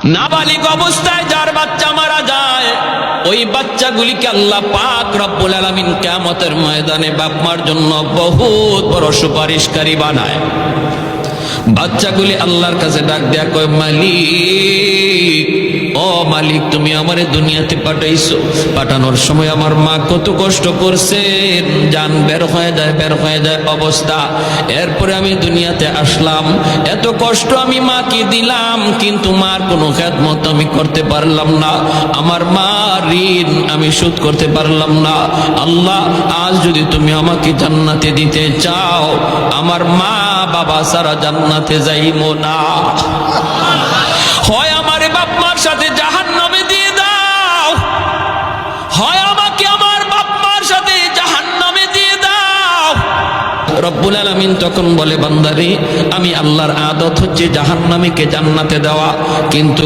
নাবালিগ অবস্থায় যার বাচ্চা মারা যায়, ওই বাচ্চাগুলিকে আল্লাহ পাক রব্বুল আলামিন কিয়ামতের ময়দানে বাপ মার জন্য বহুত বড় সুপারিশকারী বানায়। বাচ্চাগুলি আল্লাহর কাছে ডাক দেয়া কয়, মালিক, ও মালিক, তুমি আমারে দুনিয়াতে পাঠাইছো, পাঠানোর সময় আমার মা কত কষ্ট করছে, জান বের হয়ে যায় অবস্থা। এরপরে আমি দুনিয়াতে আসলাম, এত কষ্ট আমি মাকে দিলাম, কিন্তু মার কোনো খেদমত আমি করতে পারলাম না, আমার মা ঋণ আমি শোধ করতে পারলাম না। আল্লাহ, আজ যদি তুমি আমাকে জান্নাতে দিতে চাও, আমার মা বাবা সারা জান্নাতে যাইবো না, হয় আমারে বাপ মার সাথে জাহান্নামে দিয়ে দাও, হয় আমাকে আমার বাপ মার সাথে জাহান্নামে দিয়ে দাও। রব্বুল আলামিন তখন বলে, বান্দারে, আমি আল্লাহর আদত হচ্ছে জাহান্নামীকে জান্নাতে দেওয়া, কিন্তু